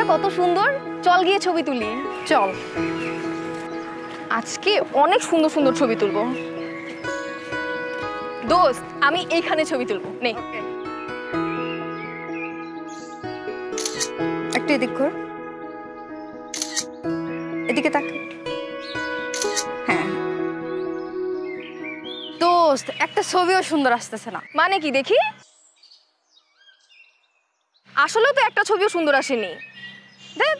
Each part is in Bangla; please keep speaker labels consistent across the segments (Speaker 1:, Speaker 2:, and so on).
Speaker 1: কত সুন্দর, চল গিয়ে ছবি তুলি। চল, আজকে অনেক সুন্দর সুন্দর ছবি তুলবো। দোস্ত, আমি এইখানে ছবি তুলবো, নে।
Speaker 2: একটু এদিক কর, এদিকে তাক। হ্যাঁ দোস্ত, একটা ছবিও সুন্দর আসতেছে না।
Speaker 1: মানে কি দেখি? আসলেও তো একটা ছবিও সুন্দর আসেনি। দেখ,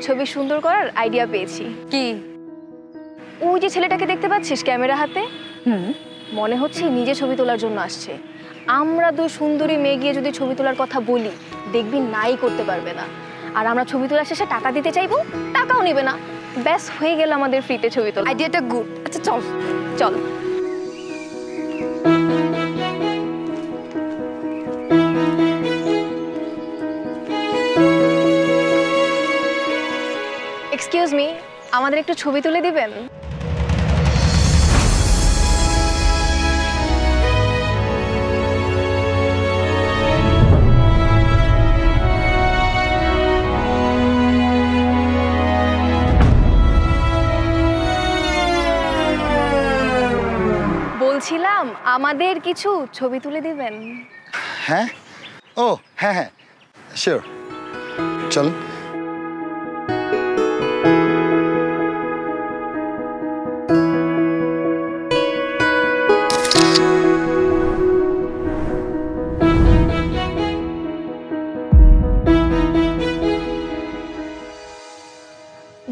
Speaker 1: ছবি সুন্দর করার আইডিয়া পেয়েছি।
Speaker 2: কি?
Speaker 1: ওই যে ছেলেটাকে দেখতে পাচ্ছিস ক্যামেরা হাতে, মনে হচ্ছে নিজে ছবি তোলার জন্য আসছে। আমরা দুই সুন্দরী মেয়ে গিয়ে যদি ছবি তোলার কথা বলি, দেখবি নাই করতে পারবে না। আর আমরা ছবি তোলার শেষে টাকা দিতে চাইবো, টাকাও নেবে না। ব্যাস, হয়ে গেল আমাদের ফ্রিতে ছবি তোলা।
Speaker 2: আইডিয়াটা গুড। আচ্ছা চল
Speaker 1: চল। এক্সকিউজ মি, আমাদের একটু ছবি তুলে দিবেন? বলছিলাম আমাদের কিছু ছবি তুলে দিবেন।
Speaker 3: হ্যাঁ, ও হ্যাঁ হ্যাঁ, শিওর, চল।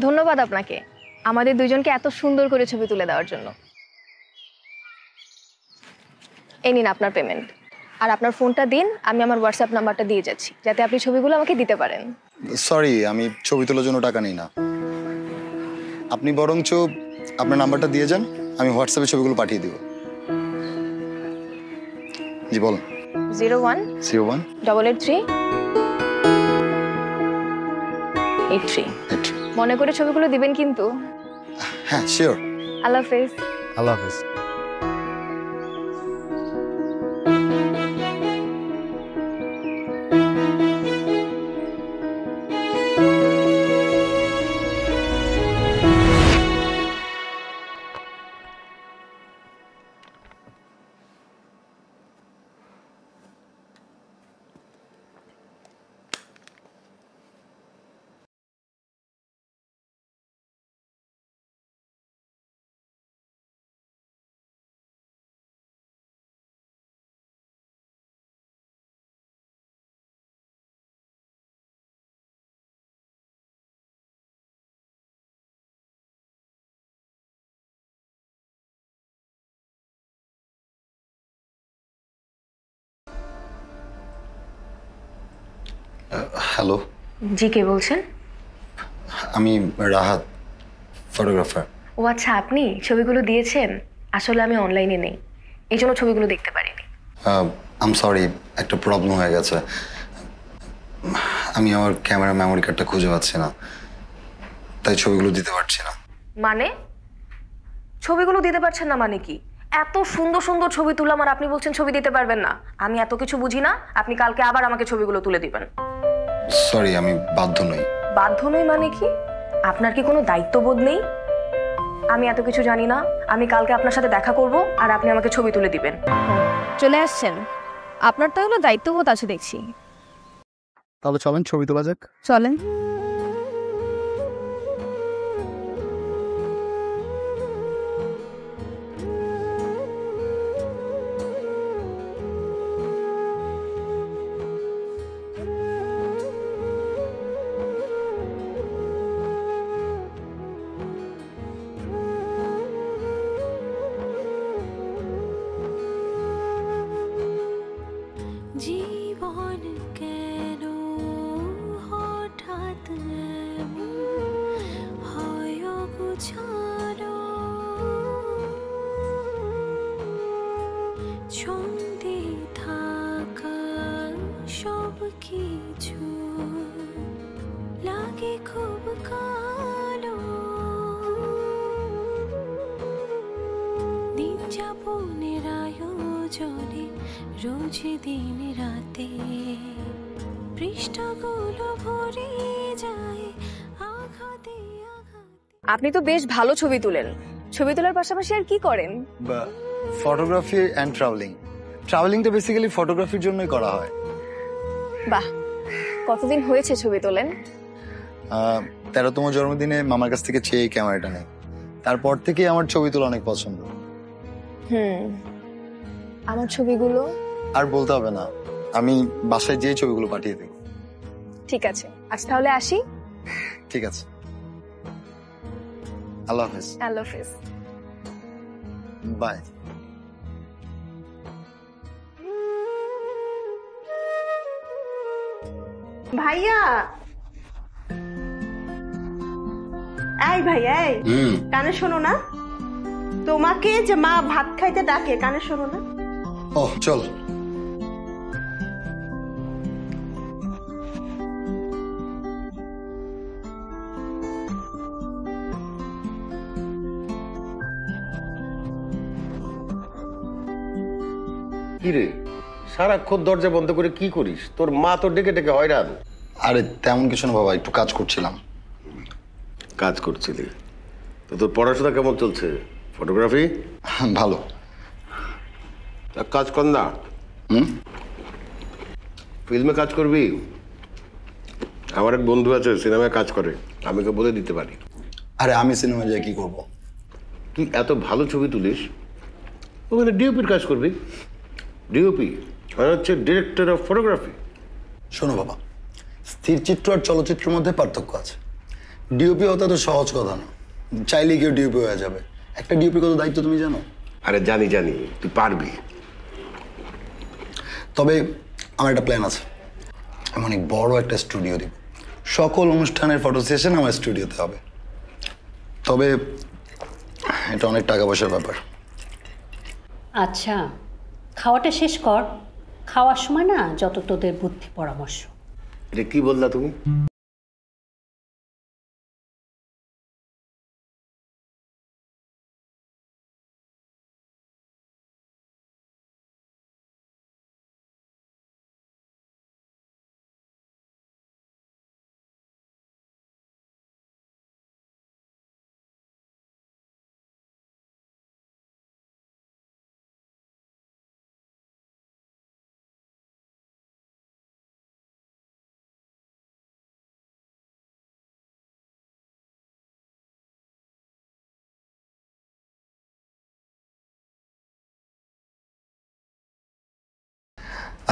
Speaker 1: ধন্যবাদ আপনাকে আমাদের দুজনকে এত সুন্দর করে ছবি তুলে দেওয়ার জন্য। এই নিন আপনার পেমেন্ট, আর আপনার ফোনটা দিন, আমি আমার হোয়াটসঅ্যাপ নাম্বারটা দিয়ে যাচ্ছি, যাতে আপনি ছবিগুলো আমাকে দিতে পারেন।
Speaker 3: সরি, আমি ছবি তোলার জন্য টাকা নিই না। আপনি বরঞ্চ আপনার নাম্বারটা দিয়ে যান, আমি হোয়াটসঅ্যাপে ছবিগুলো পাঠিয়ে দিব। জি বলুন।
Speaker 1: 01-883-83। মনে করে ছবিগুলো দিবেন কিন্তু।
Speaker 3: হ্যাঁ শিওর।
Speaker 1: আল্লাহ হাফেজ।
Speaker 3: আল্লাহ হাফেজ। হ্যালো।
Speaker 1: জি, কে বলছেন?
Speaker 3: আমি রাহাত, ফটোগ্রাফার।
Speaker 1: ও আচ্ছা, আপনি ছবিগুলো দিয়েছেন। আসলে আমি অনলাইনে নেই, এই জন্য ছবিগুলো দেখতে পারিনি।
Speaker 3: আম সরি, একটা প্রবলেম হয়ে গেছে। আমি আমার ক্যামেরা মেমোরি কার্ডটা খুঁজে পাচ্ছি না, তাই ছবিগুলো দিতে পারছি না।
Speaker 1: মানে ছবিগুলো দিতে পারছেন না মানে কি? এত সুন্দর সুন্দর ছবি তুললাম আর আপনি বলছেন ছবি দিতে পারবেন না? আমি এত কিছু বুঝি না। আপনি কালকে আবার আমাকে ছবিগুলো তুলে দিবেন।
Speaker 3: সরি, আমি বাধ্য নই।
Speaker 1: বাধ্য নই মানে কি? আপনার কি কোনো দায়িত্ববোধ নেই? আমি এত কিছু জানি না। আমি কালকে আপনার সাথে দেখা করব আর আপনি আমাকে ছবি তুলে দিবেন। চলে আসছেন, আপনার তো হলো দায়িত্ববোধ আছে দেখছি।
Speaker 3: তাহলে চলেন ছবি তোলা যাক।
Speaker 1: চলেন।
Speaker 4: জীবন কেন হঠাৎ হয় গোছানো, ছন্দে থাকা সব কিছু লাগে খুব কালো। দিন যাপনের আয়োজন জলে রোজ দিন রাতে পৃষ্ঠাগুলো ভরে যায় আঘাতে আঘাতে।
Speaker 1: আপনি তো বেশ ভালো ছবি তোলেন। ছবি তোলার পাশাপাশি আর কি করেন?
Speaker 3: Photography and travelling. ট্রাভেলিংটা বেসিক্যালি ফটোগ্রাফির জন্যই করা হয়।
Speaker 1: বাহ, কতদিন হয়েছে ছবি তোলেন?
Speaker 3: 13তম জন্মদিনে মামার কাছ থেকে চেয়ে এই ক্যামেরাটা নেই। তারপর থেকেই আমার ছবি তোলা অনেক পছন্দ।
Speaker 1: আমার ছবিগুলো?
Speaker 3: আর বলতে হবে না, আমি বাসায় যেয়ে ছবিগুলো পাঠিয়ে দেব।
Speaker 1: ঠিক আছে, আজ তাহলে আসি।
Speaker 3: ঠিক আছে, আল্লাহ হাফেজ।
Speaker 1: আল্লাহ হাফেজ।
Speaker 3: বাই।
Speaker 5: ভাইয়া, এই ভাইয়া, এই কানে শোনো না, তোমাকে যে মা ভাত খাইতে ডাকে, কানে শোনো না?
Speaker 3: ও চল।
Speaker 6: কিরে সারাক্ষণ দরজা বন্ধ করে কি করিস? তোর মা তো ডেকে ডেকে হয়রান।
Speaker 3: আরে তেমন কিছু না বাবা, একটু কাজ করছিলাম।
Speaker 6: কাজ করছিলি? তো তোর পড়াশোনা কেমন চলছে? ফটোগ্রাফি
Speaker 3: ভালো।
Speaker 6: এক কাজ কর না, ফিল্মে কাজ করবি? আমার এক বন্ধু আছে সিনেমায় কাজ করে, আমি ওকে বলে দিতে পারি।
Speaker 3: আরে আমি সিনেমায় যাই কি করব?
Speaker 6: তুই এত ভালো ছবি তুলিস, ওখানে ডিওপির কাজ করবি। ডিওপি মানে হচ্ছে ডিরেক্টর অফ ফটোগ্রাফি।
Speaker 3: শোনো বাবা, স্থির চিত্র আর চলচ্চিত্রের মধ্যে পার্থক্য আছে। ডিওপি হতে তো সহজ কথা না, চাইলে কেউ ডিওপি হয়ে যাবে। একটা ডিওপি কত দায়িত্ব তুমি জানো?
Speaker 6: আরে জানি জানি, তুই পারবি।
Speaker 3: তবে আমার একটা প্ল্যান আছে, আমি অনেক বড় একটা স্টুডিও দিব। সকল অনুষ্ঠানের ফটো সেশন আমার স্টুডিওতে হবে। তবে এটা অনেক টাকা পয়সার ব্যাপার।
Speaker 7: আচ্ছা, খাওয়াটা শেষ কর। খাওয়ার সময় না যত তোদের বুদ্ধি পরামর্শ।
Speaker 6: এটা কি বললা তুমি?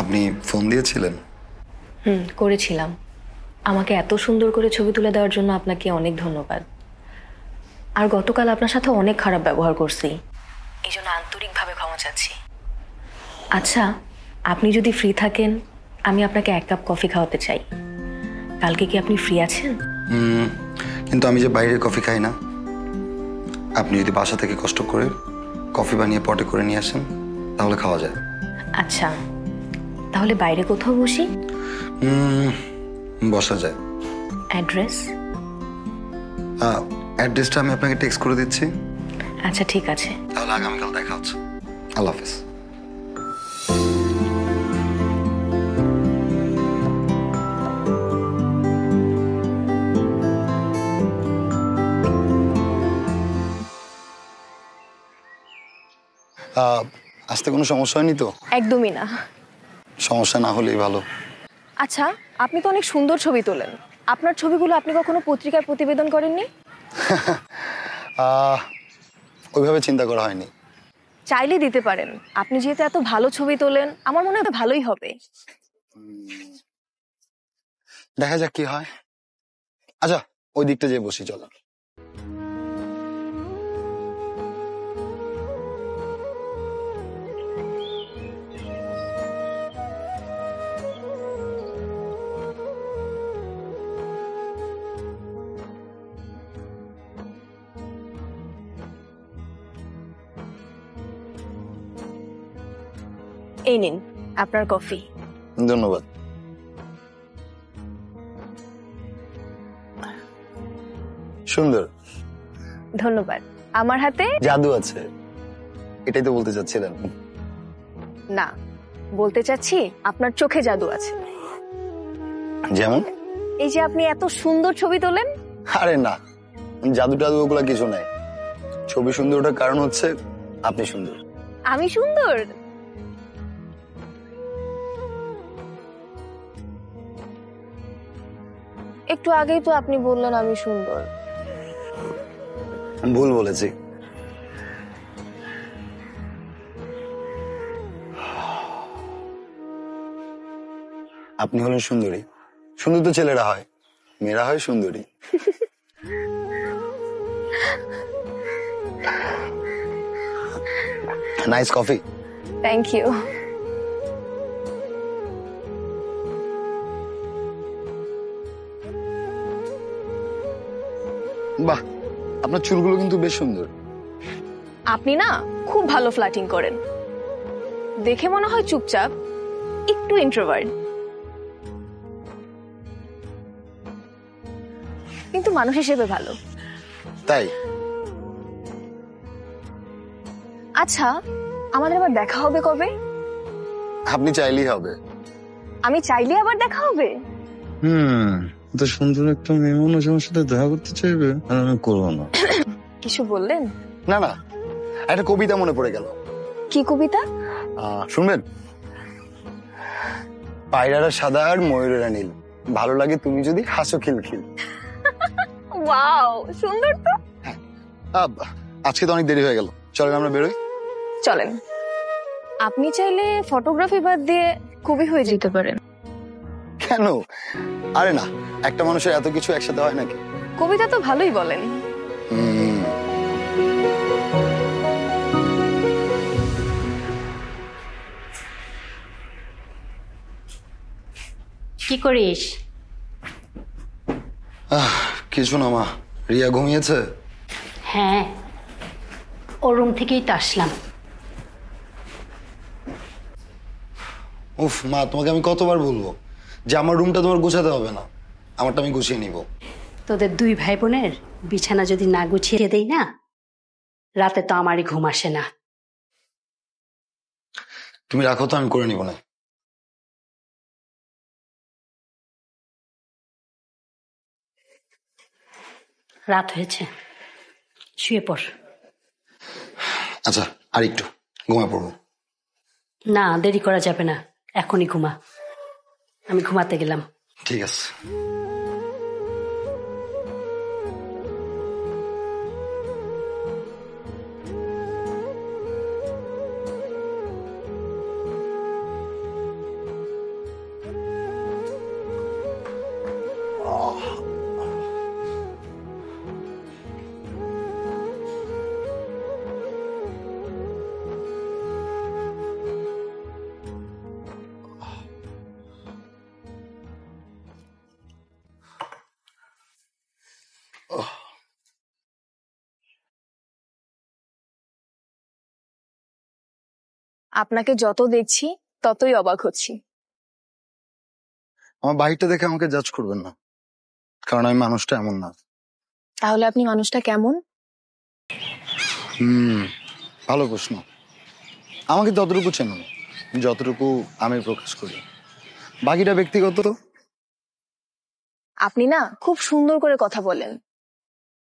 Speaker 3: আপনি ফোন দিয়েছিলেন?
Speaker 1: করেছিলাম। আমাকে এত সুন্দর করে ছবি তুলে দেওয়ার জন্য আপনাকে অনেক ধন্যবাদ। আর গতকাল আপনার সাথে অনেক খারাপ ব্যবহার করছি, এই জন্য আন্তরিকভাবে ক্ষমা চাচ্ছি। আচ্ছা, আপনি যদি ফ্রি থাকেন, আমি আপনাকে 1 কাপ কফি খাওয়াতে চাই। কালকে কি আপনি ফ্রি আছেন?
Speaker 3: কিন্তু আমি যে বাইরে কফি খাই না। আপনি যদি বাসা থেকে কষ্ট করে কফি বানিয়ে পটে করে নিয়ে আসেন তাহলে খাওয়া যায়।
Speaker 1: আচ্ছা, তাহলে বাইরে কোথাও বসি?
Speaker 3: বসা যায়।
Speaker 1: অ্যাড্রেস?
Speaker 3: অ্যাড্রেসটা আমি আপনাকে টেক্সট করে দিচ্ছি।
Speaker 1: আচ্ছা ঠিক আছে।
Speaker 3: তাহলে আগামীকাল দেখা হচ্ছে। আল্লাহ হাফেজ। আসতে কোনো সমস্যা হয়নি তো?
Speaker 1: একদমই না।
Speaker 3: সমস্যা না হলেই ভালো।
Speaker 1: আচ্ছা, আপনি তো অনেক সুন্দর ছবি তোলেন। আপনার ছবিগুলো আপনি কখনো পত্রিকায় প্রতিবেদন করেননি?
Speaker 3: ওইভাবে চিন্তা করা হয়নি।
Speaker 1: চাইলে দিতে পারেন। আপনি যেহেতু এত ভালো ছবি তোলেন, আমার মনে হয় ভালোই হবে।
Speaker 3: দেখা যাক কি হয়। আচ্ছা, ওই দিকটা যেয়ে বসি, চলো।
Speaker 1: এই নিন আপনার কফি।
Speaker 3: ধন্যবাদ। সুন্দর।
Speaker 1: ধন্যবাদ। আমার হাতে
Speaker 3: জাদু আছে, এটাই তো বলতে চাচ্ছিলেন।
Speaker 1: না, বলতে চাচ্ছি আপনার চোখে জাদু আছে।
Speaker 3: যেমন?
Speaker 1: এই যে আপনি এত সুন্দর ছবি তোলেন।
Speaker 3: আরে না, জাদু টাদু ওগুলা কিছু নাই। ছবি সুন্দর ওঠার কারণ হচ্ছে আপনি সুন্দর।
Speaker 1: আমি সুন্দর? একটু আগেই তো আপনি বললেন আমি সুন্দর।
Speaker 3: ভুল বলেছি। আপনি হলেন সুন্দরী। সুন্দর তো ছেলেরা হয়, মেয়েরা হয় সুন্দরী। Nice coffee.
Speaker 1: Thank you.
Speaker 3: বাহ, আপনার চুলগুলো কিন্তু বেশ সুন্দর।
Speaker 1: আপনি না খুব ভালো ফ্ল্যাটিং করেন। দেখে মনে হয় চুপচাপ, একটু ইন্ট্রোভার্ট, কিন্তু মানুষ হিসেবে ভালো।
Speaker 3: তাই?
Speaker 1: আচ্ছা, আমাদের আবার দেখা হবে কবে?
Speaker 3: আপনি চাইলেই হবে।
Speaker 1: আমি চাইলে আবার দেখা হবে?
Speaker 3: তো সুন্দর একটা মেয়ে মানুষ আমার সাথে দেখা করতে চাইবে আর আমি করবো না।
Speaker 1: কিছু বললেন?
Speaker 3: না না, একটা কবিতা মনে পড়ে গেল।
Speaker 1: কি কবিতা?
Speaker 3: শুনবেন? পায়রারা সাদা আর ময়ূরেরা নীল, ভালো লাগে তুমি যদি হাসো খিলখিল।
Speaker 1: ওয়াও, সুন্দর তো।
Speaker 3: আজকে তো অনেক দেরি হয়ে গেল, চলেন আমরা বেরোই।
Speaker 1: চলেন। আপনি চাইলে ফটোগ্রাফি বাদ দিয়ে কবি হয়ে যেতে পারেন।
Speaker 3: কেন? আরে না, একটা মানুষের এত কিছু একসাথে হয় নাকি?
Speaker 1: কবিতা তো ভালোই বলেন।
Speaker 7: কি করিস?
Speaker 3: কিছু না মা, রিয়া ঘুমিয়েছে।
Speaker 7: হ্যাঁ, ওর রুম থেকেই তো আসলাম।
Speaker 3: উফ মা, তোমাকে আমি কতবার বলবো যে আমার রুমটা তোমার গোছাতে হবে না, আমারটা আমি গুছিয়ে নিব।
Speaker 7: তোদের দুই ভাই বোনের বিছানা যদি না গুছিয়ে দেই না, রাতে তো আমারই ঘুম আসে না।
Speaker 3: তুমি রাখো তো, আমি করে নিব না।
Speaker 7: রাত হয়েছে, শুয়ে পড়।
Speaker 3: আচ্ছা, আর একটু ঘুমা পড়বো।
Speaker 7: না, দেরি করা যাবে না, এখনই ঘুমা। আমি ঘুমাতে গেলাম।
Speaker 3: ঠিক আছে।
Speaker 1: আপনাকে যত দেখছি ততই অবাক হচ্ছি।
Speaker 3: আমার বাহিরটা দেখে আমাকে জাজ করবেন না, কারণ আমি মানুষটা এমন না।
Speaker 1: তাহলে আপনি মানুষটা কেমন?
Speaker 3: ভালো প্রশ্ন। আমাকে ততটুকু চেনুন যতটুকু আমি প্রকাশ করি, বাকিটা ব্যক্তিগত।
Speaker 1: আপনি না খুব সুন্দর করে কথা বলেন,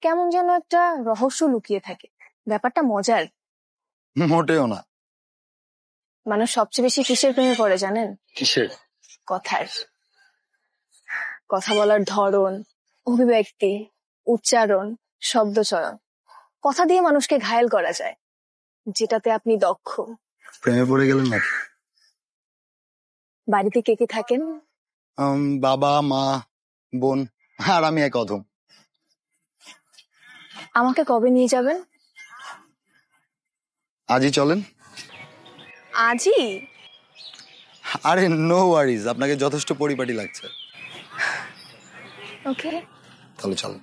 Speaker 1: কেমন যেন একটা রহস্য লুকিয়ে থাকে। ব্যাপারটা মজার।
Speaker 3: মোটেও না।
Speaker 1: মানুষ সবচেয়ে বেশি কিসের প্রেমে পড়ে জানেন?
Speaker 3: কিসের?
Speaker 1: কথার। কথা বলার ধরন, অভিব্যক্তি, উচ্চারণ, শব্দচয়ন, কথা দিয়ে মানুষকে ঘায়েল করা যায়, যেটাতে আপনি দক্ষ।
Speaker 3: প্রেমে পড়ে গেলেন নাকি?
Speaker 1: বাড়িতে কে কে থাকেন?
Speaker 3: বাবা, মা, বোন আর আমি এক অধম।
Speaker 1: আমাকে কবে নিয়ে যাবেন?
Speaker 3: আজই চলেন।
Speaker 1: আজই?
Speaker 3: আরে নো ওয়ারিজ, আপনাকে যথেষ্ট পরিপাটি লাগছে।
Speaker 1: ওকে,
Speaker 3: তাহলে চলেন।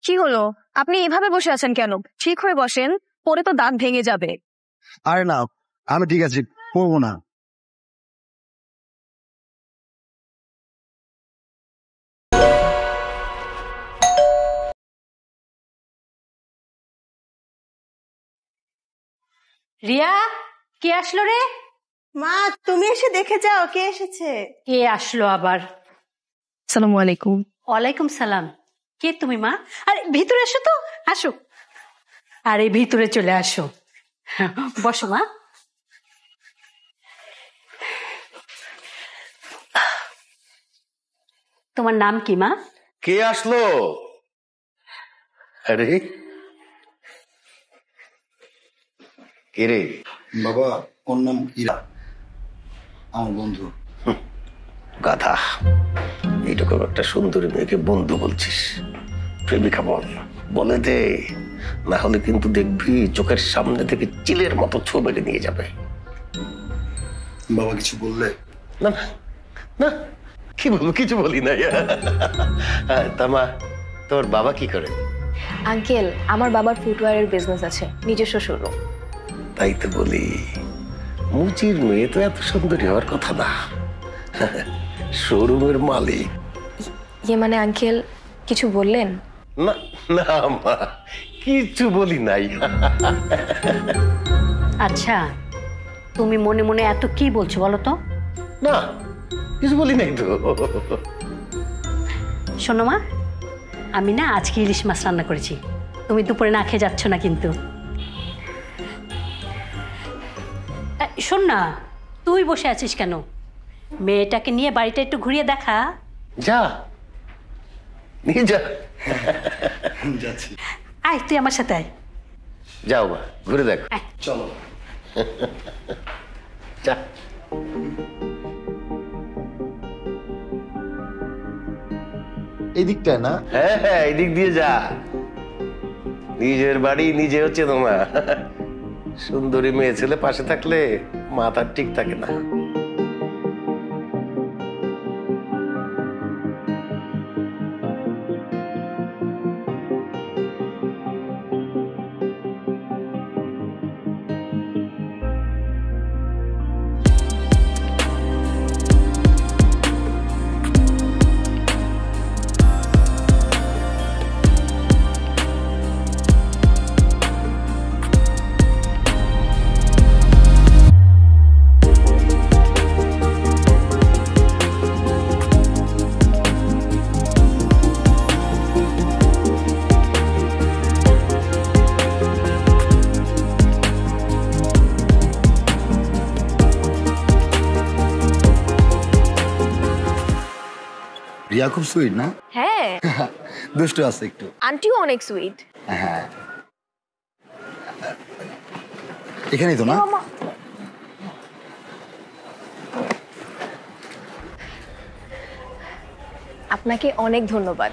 Speaker 1: কি হলো? আপনি এভাবে বসে আছেন কেন? ঠিক হয়ে বসেন, পরে তো দাঁত ভেঙে যাবে।
Speaker 3: আরে না, আমি ঠিক আছি, পড়বো না।
Speaker 7: রিয়া, কে আসলো রে?
Speaker 5: মা তুমি এসে দেখে যাও কে এসেছে।
Speaker 7: কে আসলো আবার?
Speaker 1: আসসালামু আলাইকুম।
Speaker 7: ওয়ালাইকুম সালাম। কে তুমি মা? আরে ভিতরে এসো তো, আসো। আরে ভিতরে চলে আসো, বসো মা। তোমার নাম কি মা?
Speaker 6: কে আসলো? আরে কে রে?
Speaker 3: বাবা, ওর নাম ইরা, আমার বন্ধু।
Speaker 6: গাধা, এইরকম একটা সুন্দরী মেয়েকে বন্ধু বলছিস? প্রেমিকা বল, বলে দে, না হলে কিন্তু দেখবি চোখের সামনে থেকে চিলের মতো ছো মেরে নিয়ে যাবে।
Speaker 3: বাবা কিছু বললে?
Speaker 6: না না না, কি বলবো, কিছু বলি না। তা মা, তোর বাবা কি করে?
Speaker 1: আঙ্কেল, আমার বাবার ফুটওয়্যারের বিজনেস আছে, নিজস্ব শোরুম।
Speaker 6: তাই তো বলি, মুচির মেয়ে তো এত সুন্দরী হওয়ার কথা না, শোরুমের মালিক।
Speaker 1: ইয়ে মানে আঙ্কেল, কিছু বললেন?
Speaker 6: না না মা, কিছু বলি নাই।
Speaker 7: আচ্ছা, তুমি মনে মনে এত কি বলছো বলো তো?
Speaker 6: না, কিছু বলি নাই তো।
Speaker 7: শোনো মা, আমি না আজকে ইলিশ মাছ রান্না করেছি, তুমি দুপুরে না খেয়ে যাচ্ছ না কিন্তু। শোন না, তুই বসে আছিস কেন? মেয়েটাকে নিয়ে বাড়িটা একটু ঘুরিয়ে দেখা।
Speaker 6: যা, নিয়ে যা।
Speaker 3: যাচ্ছি।
Speaker 7: আয়, তুই আমার সাথে আয়।
Speaker 6: যাও মা, ঘুরে দেখো।
Speaker 7: আয়।
Speaker 3: চলো।
Speaker 6: যা।
Speaker 3: এই দিকটায় না?
Speaker 6: হ্যাঁ হ্যাঁ, এই দিক দিয়ে যা। নিজের বাড়ি নিজে হচ্ছে তোমা। সুন্দরী মেয়ে ছেলে পাশে থাকলে মাথা ঠিক থাকে না।
Speaker 3: রিয়া খুব সুইট না?
Speaker 1: হ্যাঁ,
Speaker 3: দুষ্টু আছে একটু।
Speaker 1: আন্টিও অনেক সুইট।
Speaker 3: হ্যাঁ, এখানেই তো না?
Speaker 1: আপনাকে অনেক ধন্যবাদ,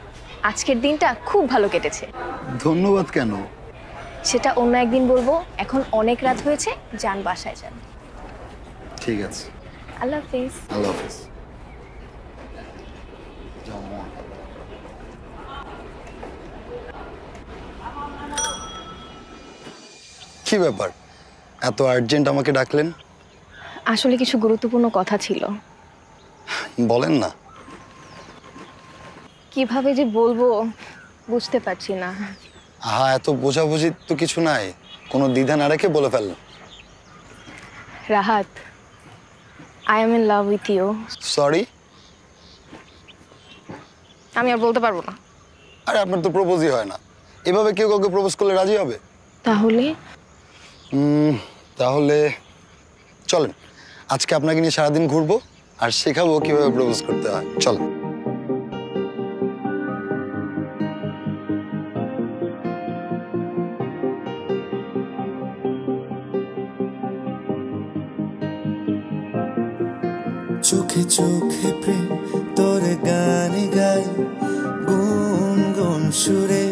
Speaker 1: আজকের দিনটা খুব ভালো কেটেছে।
Speaker 3: ধন্যবাদ কেন?
Speaker 1: সেটা অন্য একদিন বলবো, এখন অনেক রাত হয়েছে, যান বাসায় যান।
Speaker 3: ঠিক আছে,
Speaker 1: আল্লাহ হাফিজ।
Speaker 3: আল্লাহ হাফিজ। যাও মা। কি ব্যাপার, এত আর্জেন্ট আমাকে ডাকলেন?
Speaker 1: আসলে কিছু গুরুত্বপূর্ণ কথা ছিল।
Speaker 3: বলেন না।
Speaker 1: কিভাবে যে বলবো বুঝতে পারছি না।
Speaker 3: আহা, এত বোঝাবুঝি তো কিছু নাই, কোনো দ্বিধা না রেখে বলে ফেললেন।
Speaker 1: Rahat, I am in love with you.
Speaker 3: Sorry.
Speaker 1: আমি আর বলতে পারবো না।
Speaker 3: আরে আপনার তো প্রপোজই হয় না, এভাবে কেউ কাউকে প্রপোজ করলে রাজি হবে?
Speaker 1: তাহলে
Speaker 3: তাহলে চলেন, আজকে আপনাকে নিয়ে সারাদিন ঘুরবো আর শেখাবো কিভাবে প্রপোজ করতে হয়। চলেন।
Speaker 8: চোখে চোখে প্রেম তোর গানে গাই গুন গুন সুরে,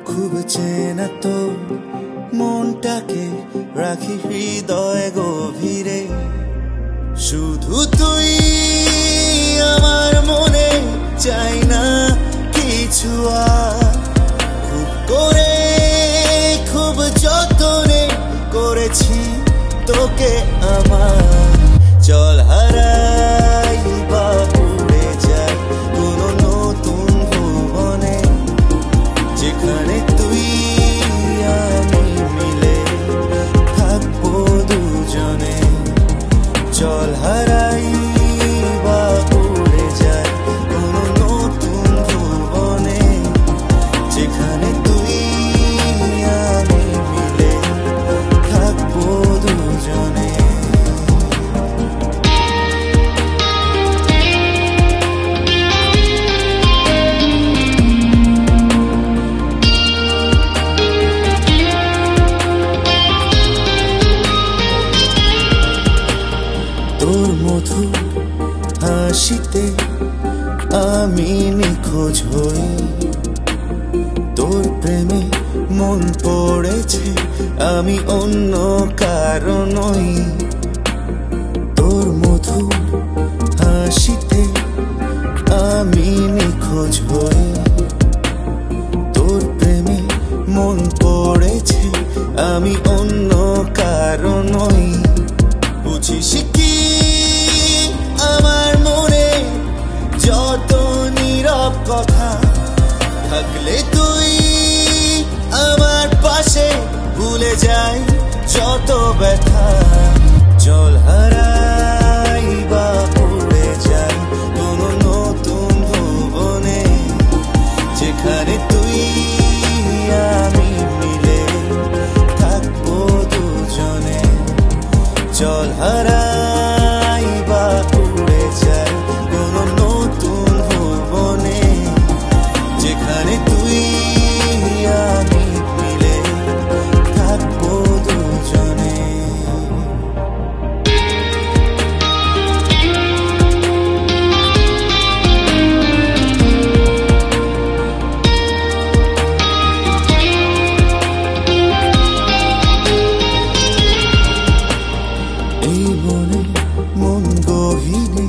Speaker 8: খুব চেনা তোর মনটাকে রাখি হৃদয় গভীরে। শুধু তুই আমার মনে, চাই না কিছু আর। খুব করে খুব যতনে করেছি তোকে আমার। চল হারাই বা উড়ে যাই কোনো নতুন ভুবনে, যেখানে তুই আমি মিলে নিখোঁজ হই, তোর প্রেমে মন পড়েছে, আমি অন্য কারণই। তোর মধুর হাসিতে আমি নিখোঁজ হই, তোর প্রেমে মন পড়েছে, আমি অন্য কারণই। বুঝিস কি আমার মনে যত নীরব কথা, থাকলে তুই আমার পাশে ভুলে যাই যত ব্যথা। জল হারাই বা উড়ে যাই কোনো নতুন ভুবনে, যেখানে তুই আমি মিলে থাকবো দুজনে। জল হারাই বা উড়ে যাই কোনো নতুন ভুবনে, যেখানে তুই আমি মিলে থাকবো দুজনে। এই মনে মন গহীনে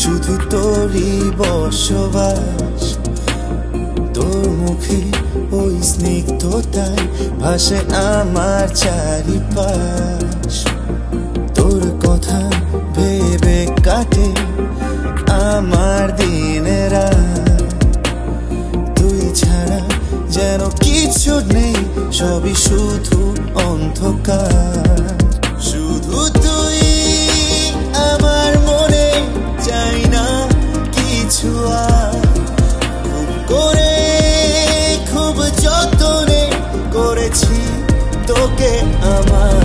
Speaker 8: শুধু তোরই বসবাস, তোর মুখে ওই স্নিগ্ধতায় ভাসে আমার চারিপাশ। তোর কথা ভেবে কাটে আমার দিনের রাত, তুই ছাড়া যেন কিছু নেই, সবই শুধু অন্ধকার। শুধু তুই আমার মনে, চাই না কিছু আর। খুব করে খুব যতনে করেছি তোকে আমার।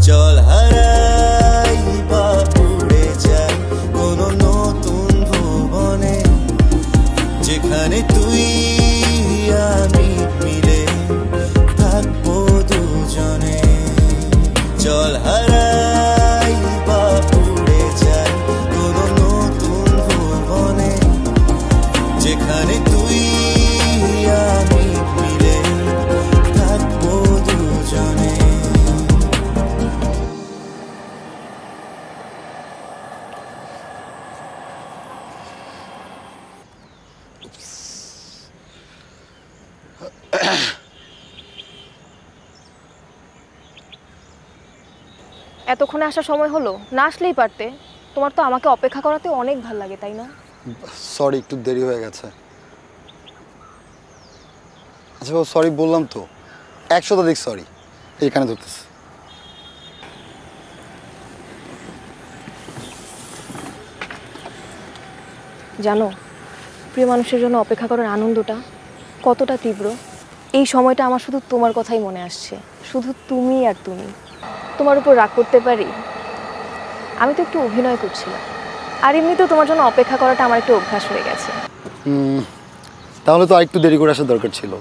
Speaker 8: চল হারাই বা উড়ে যাই কোনো নতুন ভুবনে, যেখানে তুই আমি মিলে থাকবো দুজনে। চল হারাই বা উড়ে যাই কোনো নতুন ভুবনে, যেখানে তুই আমি মিলে থাকবো দুজনে।
Speaker 1: এতক্ষণে আসার সময় হলো, না আসলেই পারতে। তোমার তো আমাকে অপেক্ষা করাতে অনেক ভালো লাগে, তাই না?
Speaker 3: সরি, একটু দেরি হয়ে গেছে। আচ্ছা সরি বললাম তো, 100 সরি। এইখানে ধরতেছে।
Speaker 1: জানো, প্রিয় মানুষের জন্য অপেক্ষা করার আনন্দটা কতটা তীব্র। এই সময়টা আমার শুধু তোমার কথাই মনে আসছে, শুধু তুমি আর তুমি। তোমার উপর রাগ করতে পারি? আমি তো একটু অভিনয় করছিলাম, আর এমনিতেও তোমার জন্য অপেক্ষা করাটা আমার একটু অভ্যাস হয়ে গেছে।
Speaker 3: তাহলে তো আরেকটু দেরি করে আসার দরকার ছিল।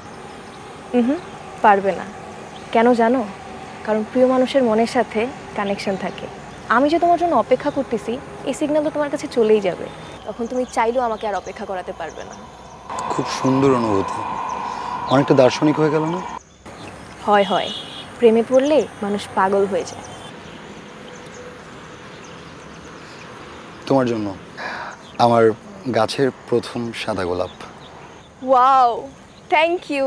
Speaker 1: পারবে না। কেন জানো? কারণ প্রিয় মানুষের মনের সাথে কানেকশন থাকে। আমি যে তোমার জন্য অপেক্ষা করতেছি, এই সিগন্যাল তো তোমার কাছে চলেই যাবে। তখন তুমি চাইলেও আমাকে আর অপেক্ষা করাতে পারবে না।
Speaker 3: খুব সুন্দর অনুভূতি, অনেকটা দার্শনিক হয়ে গেল না?
Speaker 1: হয় হয়, প্রেমে পড়লে মানুষ পাগল হয়ে যায়।
Speaker 3: তোমার জন্য আমার গাছের প্রথম সাদা গোলাপ।
Speaker 1: Wow, thank you.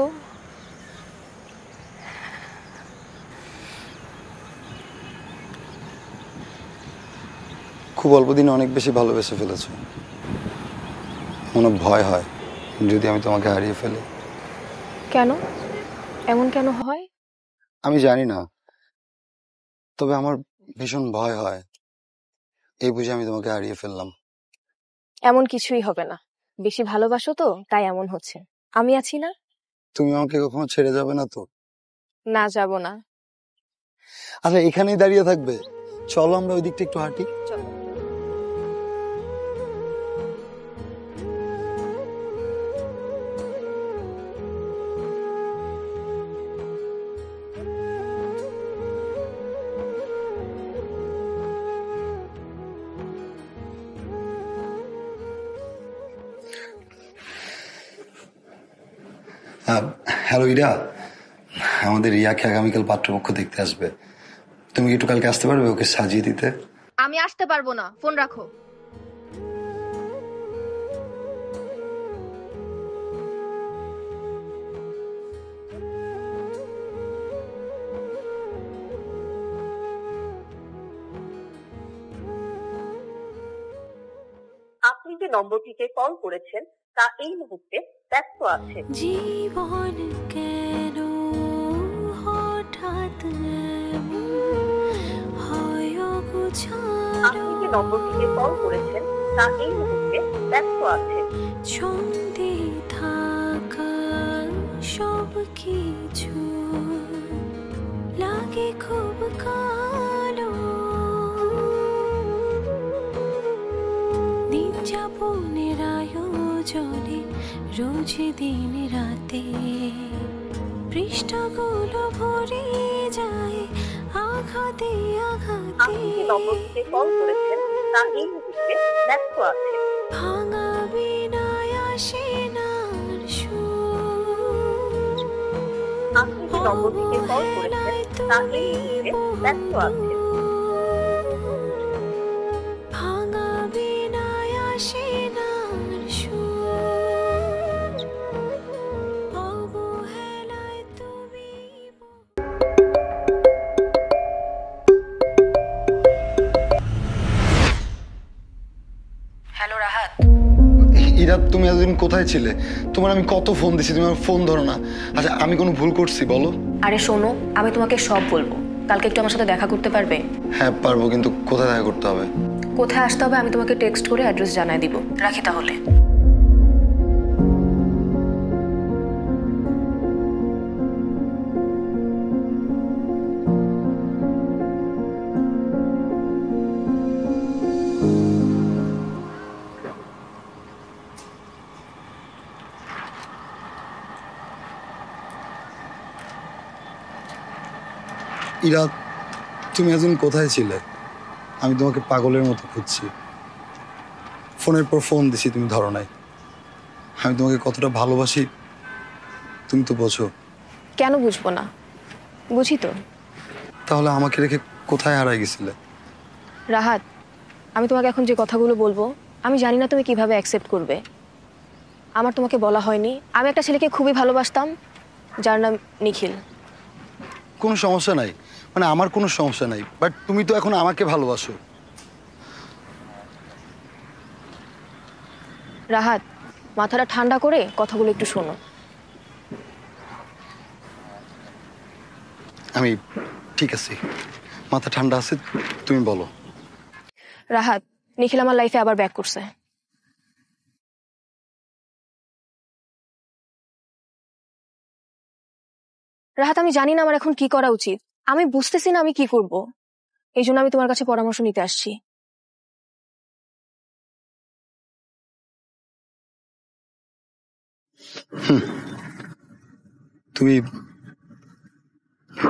Speaker 3: খুব অল্প দিনে অনেক বেশি ভালোবেসে ফেলেছো। মনে ভয় হয় যদি আমি তোমাকে হারিয়ে ফেলি।
Speaker 1: কেন? এমন কেন হয়?
Speaker 3: আমি জানি না, তবে আমার ভীষণ ভয় হয় এই বুঝে আমি তোমাকে হারিয়ে ফেললাম।
Speaker 1: এমন কিছুই হবে না, বেশি ভালোবাসো তো তাই এমন হচ্ছে। আমি আছি না?
Speaker 3: তুমি আমাকে কখনো ছেড়ে যাবে না তো?
Speaker 1: না, যাব না।
Speaker 3: আচ্ছা এখানেই দাঁড়িয়ে থাকবে? চলো আমরা ওই দিকটা একটু হাঁটি।
Speaker 1: চলো।
Speaker 3: হ্যালো ইরা, আমাদের রিয়াকে আগামীকাল পাত্রপক্ষ দেখতে আসবে। তুমি কি একটু কালকে আসতে পারবে ওকে সাজিয়ে দিতে?
Speaker 1: আমি আসতে পারবো না, ফোন রাখো।
Speaker 9: আপনি যে নম্বরটিতে কল করেছেন তা এই মুহূর্তে ব্যস্ত আছে।
Speaker 4: জীবন কেন হঠাৎ হয় অগোছালো,
Speaker 9: আপনি যে নম্বরটিতে কল করেছেন তা এই মুহূর্তে ব্যস্ত আছে।
Speaker 4: ছন্দে থাকা সব কিছু লাগে খুব কালো, দিন যাপনের আয়োজনে রোজ দিন রাতে পৃষ্ঠাগুলো ভরে যায় আঘাতে আঘাতে।
Speaker 9: আপনি যে নম্বরটিতে কল করেছেন তা এই মুহূর্তে ব্যস্ত আছে।
Speaker 4: ভাঙা বিনায় আসে না আর সুর,
Speaker 9: আপনি যে নম্বরটিতে কল করেছেন তা এই মুহূর্তে ব্যস্ত আছে।
Speaker 4: ভাঙা বিনায় আসে না আর সুর, অবহেলায় তুমি।
Speaker 1: হ্যালো রাহাত।
Speaker 3: ইরা, তুমি এতদিন কোথায় ছিলে? তোমার আমি কত ফোন দিছি, তুমি আমার ফোন ধরো না। আচ্ছা, আমি কোনো ভুল করছি বলো?
Speaker 1: আরে শোনো, আমি তোমাকে সব বলবো। কালকে একটু আমার সাথে দেখা করতে পারবে?
Speaker 3: হ্যাঁ পারবো, কিন্তু কোথায় দেখা করতে হবে?
Speaker 1: কোথায় আসতে হবে আমি তোমাকে টেক্সট করে অ্যাড্রেস জানাই দিব। রাখি তাহলে।
Speaker 3: ইরা, তুমি এতদিন কোথায় ছিলে? আমি তোমাকে পাগলের মতো খুঁজছি। ফোনের পর ফোন দিছি, তুমি ধরো নাই। আমি তোমাকে কতটা ভালোবাসি তুমি তো বোঝো।
Speaker 1: কেন বুঝবো না, বুঝি তো।
Speaker 3: তাহলে আমাকে রেখে কোথায় হারাই গেছিলে?
Speaker 1: রাহাত, আমি তোমাকে এখন যে কথাগুলো বলবো আমি জানি না তুমি কিভাবে অ্যাকসেপ্ট করবে। আমার তোমাকে বলা হয়নি, আমি একটা ছেলেকে খুবই ভালোবাসতাম যার নাম নিখিল।
Speaker 3: কোনো সমস্যা নাই, মানে আমার কোনো সমস্যা নাই, বাট তুমি তো এখন আমাকে ভালোবাসো।
Speaker 1: রাহাত, মাথাটা ঠান্ডা করে কথাগুলো একটু শোনো।
Speaker 3: আমি ঠিক আছি, মাথা ঠান্ডা আছে, তুমি বলো।
Speaker 1: রাহাত, নিখিল আমার লাইফে আবার ব্যাক করছে। রাহাত, আমি জানি না আমার এখন কি করা উচিত। আমি বুঝতেছি না আমি কি করব। এই জন্য আমি তোমার কাছে পরামর্শ নিতে আসছি।
Speaker 3: তুমি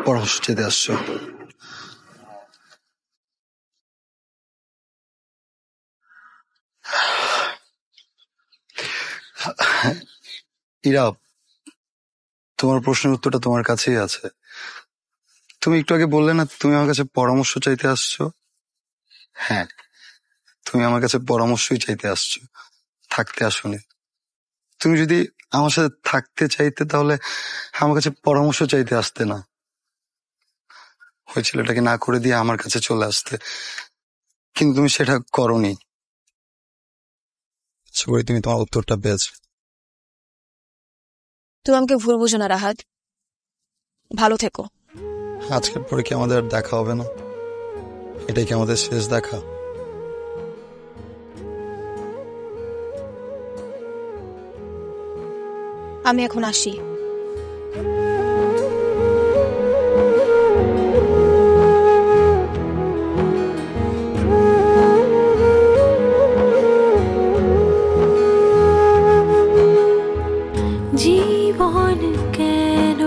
Speaker 3: পরামর্শ চেতে আসছো? ইরা, তোমার প্রশ্নের উত্তরটা তোমার কাছেই আছে। তুমি একটু আগে বললে না তুমি আমার কাছে পরামর্শ চাইতে আসছো? হ্যাঁ, তুমি আমার কাছে পরামর্শই চাইতে আসছো, থাকতে আসোনি। তুমি যদি আমার সাথে থাকতে চাইতে তাহলে আমার কাছে পরামর্শ চাইতে আসতে না, ওই ছেলেটাকে না করে দিয়ে আমার কাছে চলে আসতে। কিন্তু তুমি সেটা করোনি। তুমি তোমার উত্তরটা পেয়েছো।
Speaker 1: তুমি আমাকে ভুল বুঝো না রাহাত, ভালো থেকো।
Speaker 3: আজকের পরে কি আমাদের আর দেখা হবে না? এটাই কি আমাদের শেষ দেখা?
Speaker 1: আমি এখন আসি।
Speaker 4: জীবন কেন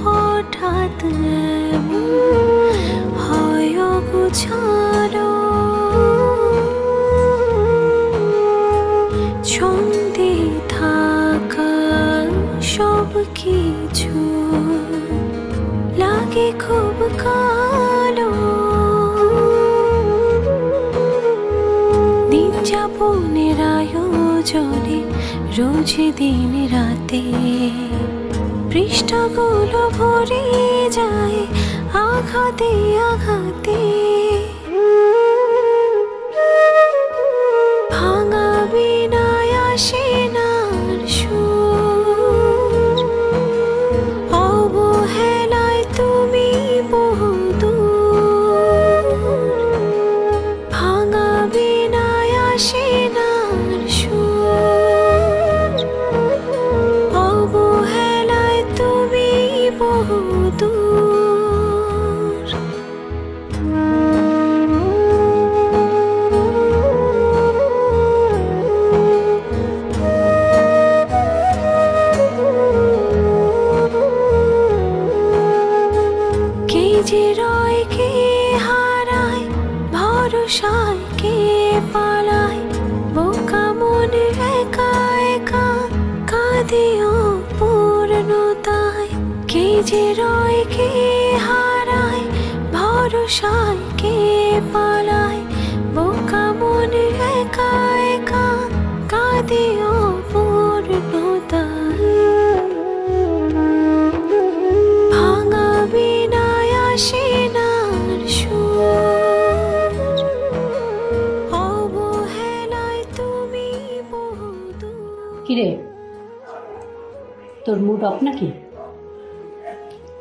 Speaker 4: হঠাৎ হয় অগোছালো, ছন্দে থাকা কিছু লাগে খুব কালো, দিন যাপনের আয়োজনে রোজ দিন রাতে পৃষ্ঠাগুলো ভরে যায় আঘাতে আঘাতে। ভাঙা বিনায় আসে না আর সুর, অবহেলায় তুমি বহুদূর। ভাঙা বিনায় আসে না আর সুর, অবহেলায় তুমি বহুদূর। কে যে রয় কে হারায়, ভরসায় কে পালায়, বোকা মন একা একা কাঁদে অপূর্ণতায়। কে যে রয় কে হারায়, ভরসায় কে পালায়, বোকা মন একা একা কাঁদে অপূর্ণতায়। ভাঙা বিনায় আসে না আর সুর, অবহেলায় তুমি বহুদূর।
Speaker 7: কিরে, তোর মুড অফ নাকি?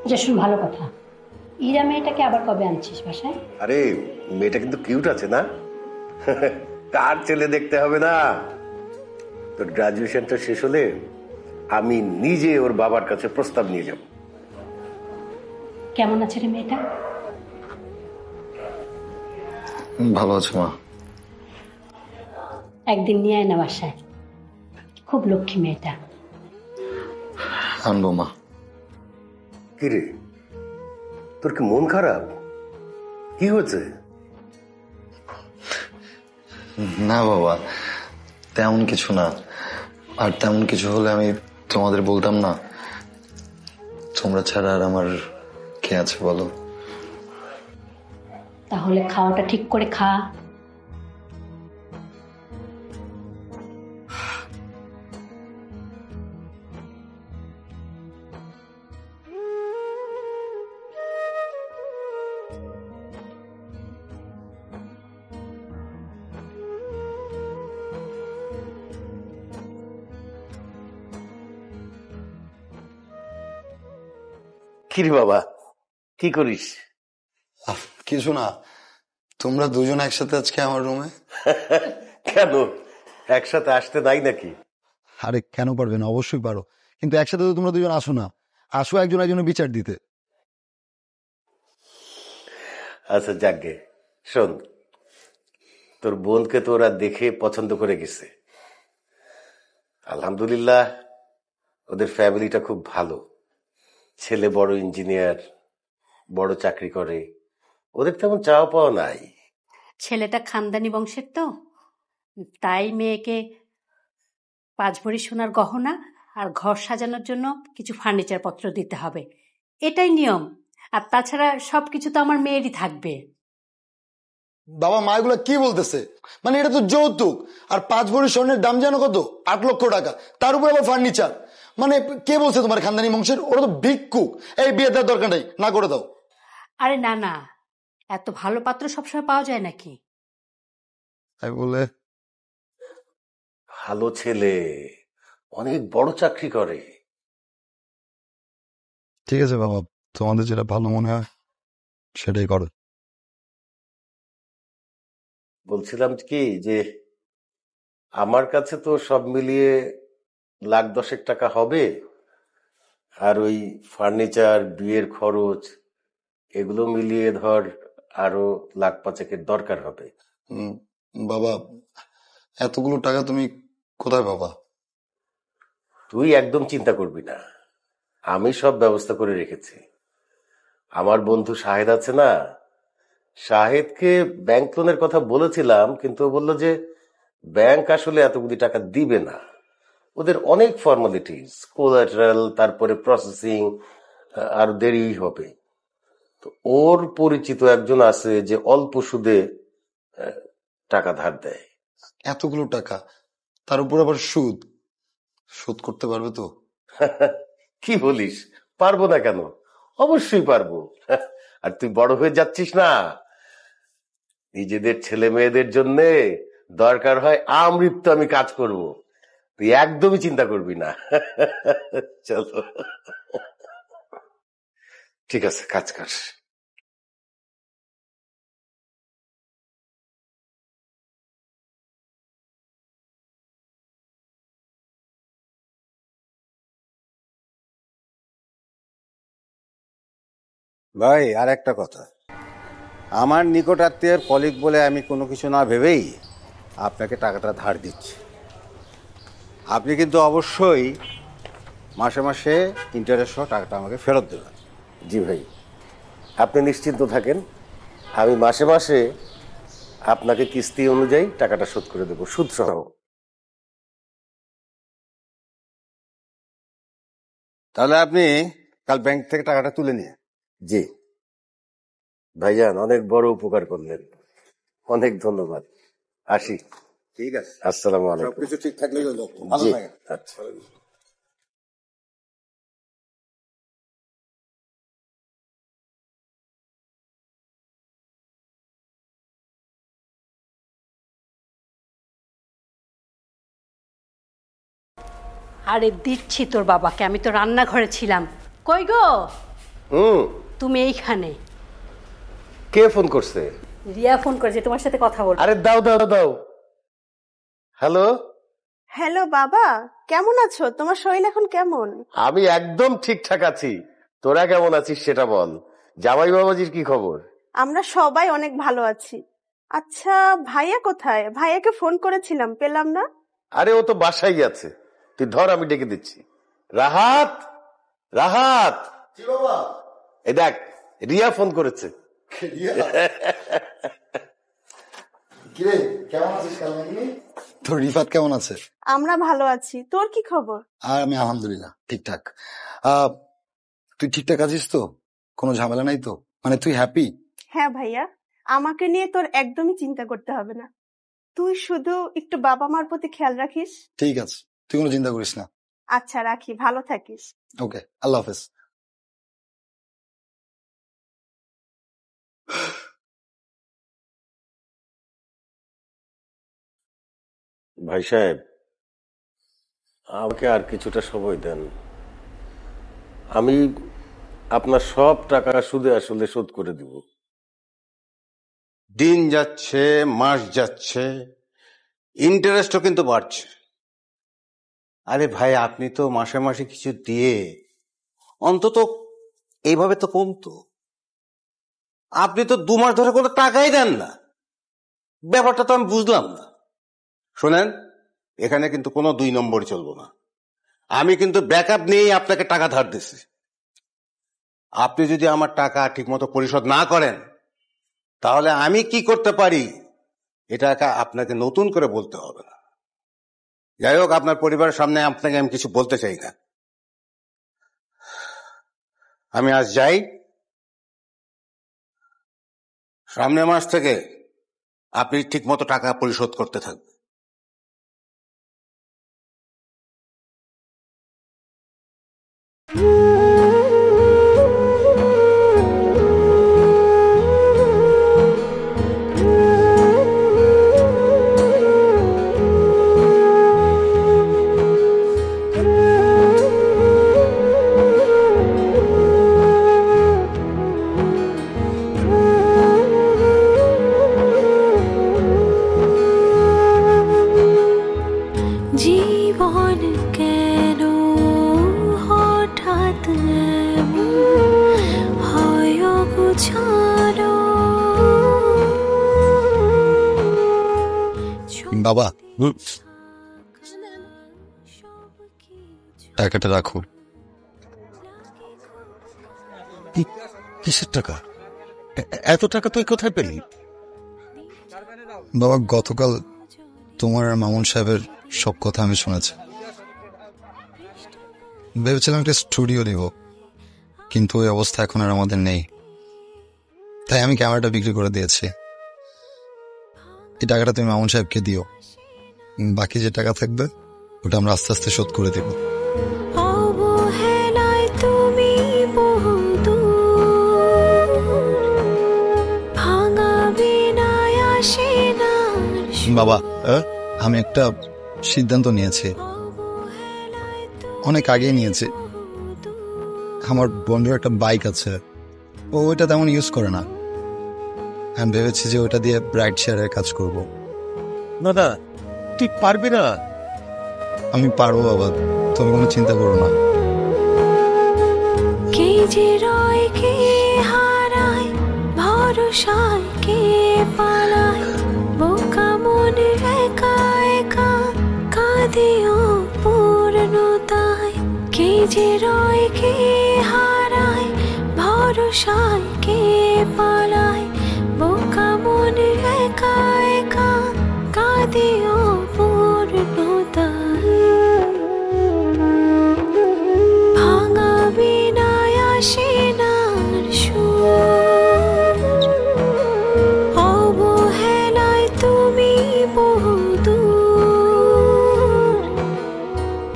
Speaker 7: আচ্ছা শুন, ভালো কথা, ইরা মেয়েটাকে আবার কবে আনছিস বাসায়?
Speaker 6: আরে মেয়েটা কিন্তু কিউট আছে না? কার ছেলে দেখতে হবে না? তোর গ্রাজুয়েশনটা শেষ হলে আমি নিজে ওর বাবার কাছে প্রস্তাব নিয়ে যাব।
Speaker 7: কেমন আছে রে মেয়েটা?
Speaker 3: ভালো আছে মা।
Speaker 7: একদিন নিয়ে আয় না বাসায়, খুব লক্ষ্মী মেয়েটা।
Speaker 3: আনবো মা।
Speaker 6: কিরে, তোর কি মন খারাপ? কি হয়েছে?
Speaker 3: না বাবা, তেমন কিছু না। আর তেমন কিছু হলে আমি তোমাদের বলতাম না। তোমরা ছাড়া আর আমার কে আছে বলো?
Speaker 7: তাহলে খাওয়াটা ঠিক করে খা।
Speaker 6: কিরে বাবা, কি করিস?
Speaker 3: কিছু না। তোমরা দুজন একসাথে আজকে আমার রুমে?
Speaker 6: কেন, একসাথে আসতে নাই নাকি?
Speaker 3: আরে কেন পারবে না, অবশ্যই পারো। কিন্তু একসাথে তো তোমরা দুজন আসো না। আসো একজন একজনের বিচার দিতে।
Speaker 6: আচ্ছা যাকগে, শোন, তোর বোনকে তো ওরা দেখে পছন্দ করে গেছে। আলহামদুলিল্লাহ, ওদের ফ্যামিলিটা খুব ভালো। ছেলে বড় ইঞ্জিনিয়ার, বড় চাকরি করে, ওদের তেমন চাওয়া পাওয়া নাই।
Speaker 7: ছেলেটা খানদানি বংশের তো, তাই মেয়েকে 5 ভরি সোনার গহনা আর ঘর সাজানোর জন্য কিছু ফার্নিচার পত্র দিতে হবে, এটাই নিয়ম। আর তাছাড়া সবকিছু তো আমার মেয়েরই থাকবে।
Speaker 3: বাবা মা এগুলো কি বলতেছে? মানে এটা তো যৌতুক। আর 5 ভরি স্বর্ণের দাম জানো কত? 8 লক্ষ টাকা। তার উপর আবার ফার্নিচার। মানে কে বলছে তোমার খানদানি বংশের? ওরা তো ভিক্ষুক। এই বিয়ে দেওয়ার দরকার নেই, না করে দাও।
Speaker 7: আরে না না, এত ভালো পাত্র সবসময় পাওয়া যায় নাকি?
Speaker 3: তাই বলে?
Speaker 6: ভালো ছেলে, অনেক বড় চাকরি করে।
Speaker 3: ঠিক আছে বাবা, তোমাদের যেটা ভালো মনে হয় সেটাই করো।
Speaker 6: বলছিলাম কি যে আমার কাছে তো সব মিলিয়ে 1,10,000 টাকা হবে। আর ওই ফার্নিচার, বিয়ের খরচ, এগুলো মিলিয়ে ধর আরো 1,05,000 দরকার হবে।
Speaker 3: বাবা এতগুলো টাকা তুমি কোথায় পাবা?
Speaker 6: তুই একদম চিন্তা করবি না, আমি সব ব্যবস্থা করে রেখেছি। আমার বন্ধু শাহেদ আছে না, শাহেদকে ব্যাংক লোনের কথা বলেছিলাম, কিন্তু ও বললো যে ব্যাংক আসলে এতগুলি টাকা দিবে না। ওদের অনেক ফর্মালিটিস, কোলাটারাল, তারপরে প্রসেসিং, আর দেরি হবে। তো ওর পরিচিত একজন আছে যে অল্প সুদে টাকা ধার দেয়।
Speaker 3: এতগুলো টাকা, তার উপর আবার সুদ, শোধ করতে পারবে তো?
Speaker 6: কি বলিস, পারবো না কেন? অবশ্যই পারবো। আর তুই বড় হয়ে যাচ্ছিস না, নিজেদের ছেলে মেয়েদের জন্য দরকার হয় আমৃত্যু আমি কাজ করব, তুই একদমই চিন্তা করবি না। চলো, ঠিক আছে, কাজ কর।
Speaker 10: ভাই, আর একটা কথা, আমার নিকট আত্মীয়ের কলিগ বলে আমি কোনো কিছু না ভেবেই আপনাকে টাকাটা ধার দিচ্ছি। আপনি কিন্তু অবশ্যই মাসে মাসে ইন্টারেস্ট সহ টাকাটা আমাকে ফেরত দেবেন।
Speaker 6: জি ভাই, আপনি নিশ্চিন্ত থাকেন, আমি মাসে মাসে আপনাকে কিস্তি অনুযায়ী টাকাটা শোধ করে দেবো, সুদ সহ।
Speaker 10: তাহলে আপনি কাল ব্যাংক থেকে টাকাটা তুলে নিয়ে।
Speaker 6: জি ভাইজান, অনেক বড় উপকার করলেন, অনেক ধন্যবাদ। আসি।
Speaker 10: ঠিক আছে,
Speaker 6: আসসালামু আলাইকুম।
Speaker 10: সবকিছু ঠিক থাকলেই হলো। ভালো
Speaker 6: জি,
Speaker 10: থাকেন।
Speaker 6: আচ্ছা।
Speaker 7: আরে দিচ্ছি তোর বাবাকে, আমি তো রান্নাঘরে ছিলাম। কই গো তুমি? এইখানে।
Speaker 6: কে ফোন করছে?
Speaker 7: রিয়া ফোন করেছে, তোমার সাথে কথা বল।
Speaker 6: আরে দাও দাও দাও। হ্যালো।
Speaker 5: হ্যালো বাবা, কেমন আছো? তোমার শরীর এখন কেমন?
Speaker 6: আমি একদম ঠিকঠাক আছি, তোরা কেমন আছিস সেটা বল। জামাই বাবাজির কি খবর?
Speaker 5: আমরা সবাই অনেক ভালো আছি। আচ্ছা, ভাইয়া কোথায়? ভাইয়াকে ফোন করেছিলাম, পেলাম না।
Speaker 6: আরে ও তো বাসায় গেছে, তুই ধর, আমি ডেকে দিচ্ছি। রাহাত, রাহাত। এই দেখ, রিয়া ফোন করেছে।
Speaker 3: তোর রিফাত কেমন আছে?
Speaker 5: আমরা ভালো আছি, তোর কি খবর?
Speaker 3: আর আমি আলহামদুলিল্লাহ ঠিকঠাক। তুই ঠিকঠাক আছিস তো? কোনো ঝামেলা নাই তো? মানে তুই হ্যাপি?
Speaker 5: হ্যাঁ ভাইয়া, আমাকে নিয়ে তোর একদমই চিন্তা করতে হবে না। তুই শুধু একটু বাবা মার প্রতি খেয়াল রাখিস।
Speaker 3: ঠিক আছে, তুই কোনো চিন্তা করিস না।
Speaker 5: আচ্ছা রাখি, ভালো থাকিস।
Speaker 3: ওকে, আল্লাহ হাফেজ।
Speaker 6: ভাই সাহেব, আমাকে আর কিছুটা সময় দেন, আমি আপনার সব টাকা সুদে আসলে শোধ করে দিব।
Speaker 10: দিন যাচ্ছে, মাস যাচ্ছে, ইন্টারেস্টও কিন্তু বাড়ছে। আরে ভাই, আপনি তো মাসে মাসে কিছু দিয়ে অন্তত এইভাবে তো কমতো। আপনি তো 2 মাস ধরে কোনো টাকাই দেন না, ব্যাপারটা তো আমি বুঝলাম না। শোনেন, এখানে কিন্তু কোনো 2 নম্বর চলবো না। আমি কিন্তু ব্যাকআপ নিয়েই আপনাকে টাকা ধার দিছি। আপনি যদি আমার টাকা ঠিকমতো পরিশোধ না করেন, তাহলে আমি কি করতে পারি এটা আপনাকে নতুন করে বলতে হবে না। যাই হোক, আপনার পরিবারের সামনে আপনাকে আমি কিছু বলতে চাই না। আমি আজ যাই, সামনের মাস থেকে আপনি ঠিকমতো টাকা পরিশোধ করতে থাকবেন।
Speaker 4: জীবন কেন হঠাৎ এমন হয় গোছানো?
Speaker 3: বাবা, টাকাটা রাখো।
Speaker 11: কিসের টাকা? এত টাকা তুই কোথায় পেলি?
Speaker 3: বাবা, গতকাল তোমার আর মামুন সাহেবের সব কথা আমি শুনেছি। ভেবেছিলাম একটা স্টুডিও দিব, কিন্তু ওই অবস্থা এখন আর আমাদের নেই, তাই আমি ক্যামেরাটা বিক্রি করে দিয়েছি। এই টাকাটা তুমি মামুন সাহেবকে দিও, বাকি যে টাকা থাকবে ওটা আমরা আস্তে আস্তে শোধ করে দেব।
Speaker 4: অবহেলায় তুমি বহুদূর, ভাঙা বিনায় আসে না।
Speaker 3: বাবা, আমি একটা সিদ্ধান্ত নিয়েছি, অনেক আগেই নিয়েছি। আমার বন্ধুর একটা বাইক আছে, ও ওইটা তেমন ইউজ করে না। আমি ভেবেছি যে ওটা দিয়ে রাইড শেয়ারের কাজ করব।
Speaker 11: দাদা তুই পারবি না?
Speaker 3: আমি পারবো বাবা, তুমি কোনো চিন্তা করো না।
Speaker 4: কে যে রয় কে হারায়, ভরসায় কে পালায়, বোকা মনে একা একা কাঁদে অপূর্ণতায়। কে যে রয় কে হারায়, ভরসায় কে পালায়, বোকা মনে একা একা কাঁদে অপূর্ণতায়। ভাঙা বিনায় আসে না সুর, অবহেলায় তুমি বহুদূর,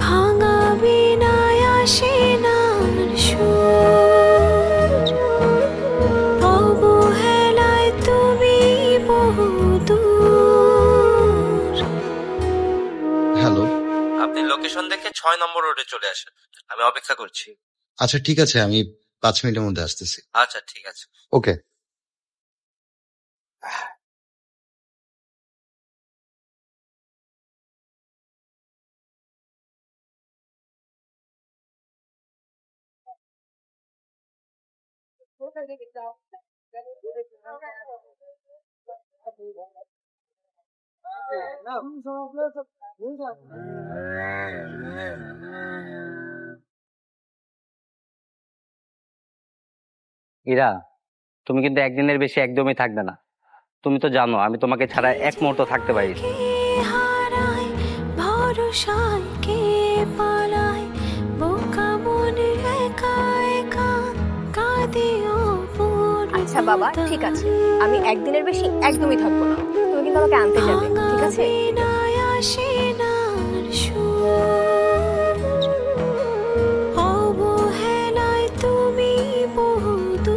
Speaker 4: ভাঙা বিনায় আসে না সুর, অবহেলায় তুমি বহুদূর।
Speaker 3: হ্যালো,
Speaker 12: আপনি লোকেশন দেখে 6 নম্বর রোডে চলে আসেন, আমি অপেক্ষা করছি।
Speaker 3: আচ্ছা ঠিক আছে, আমি 5 মিনিটের মধ্যে আসতেছি।
Speaker 12: আচ্ছা ঠিক আছে।
Speaker 3: ওকে।
Speaker 13: ইরা, তুমি কিন্তু একদিনের বেশি একদমই থাকবে না। তুমি তো জানো আমি তোমাকে ছাড়া এক মুহূর্ত থাকতে পারি না।
Speaker 4: হারায় ভরসায় কে পালায়, বোকা মনে একা একা কাঁদে অপূর্ণতায়।
Speaker 1: আচ্ছা বাবা, ঠিক আছে, আমি একদিনের বেশি একদমই থাকবো না। তুমি কিন্তু আমাকে আনতে যাবে, ঠিক আছে?
Speaker 4: বিনায় আসে না সুর, অবহেলায় তুমি বহুদূর,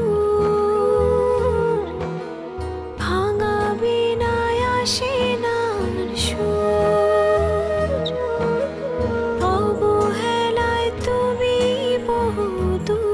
Speaker 4: ভাঙা বিনায় আসে না সুর, অবহেলায় তুমি বহুদূর।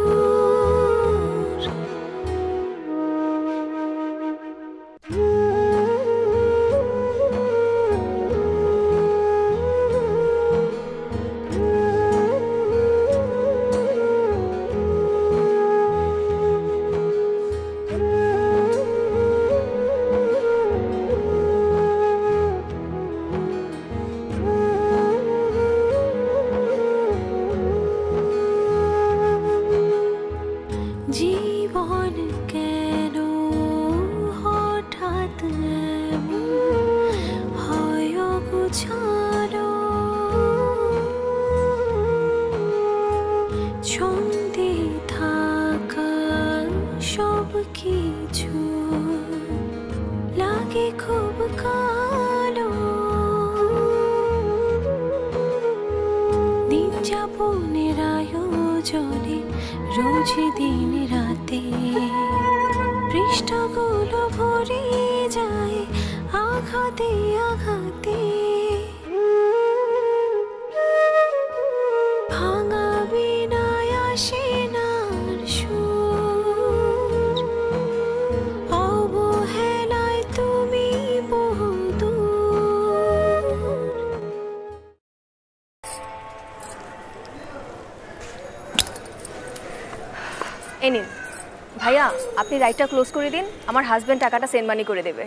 Speaker 4: জীবন কেন হঠাৎ এমন হয় অগোছালো, ছন্দে থাকা সব কিছু লাগে খুব কালো। দিন যাপনের আয়োজনে রোজ দিন রাতে পৃষ্ঠাগুলো ভরে যায় আঘাতে আঘাতে। ভাঙা বিনায় আসে না সুর, অবহেলায় তুমি বহুদূর।
Speaker 1: এই নিন ভাইয়া, আপনি রাইটটা ক্লোজ করে দিন, আমার হাজবেন্ড টাকাটা সেন্ড মানি করে দেবে।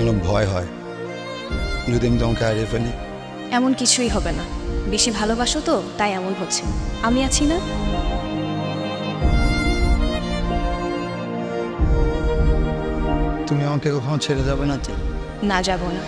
Speaker 3: যেন ভয় হয় যদি আমি তোমাকে হারিয়ে ফেলি।
Speaker 1: এমন কিছুই হবে না, বেশি ভালোবাসো তো তাই এমন হচ্ছে। আমি আছি না?
Speaker 3: তুমি আমাকে কখনো ছেড়ে যাবে না তো?
Speaker 1: না, যাব না।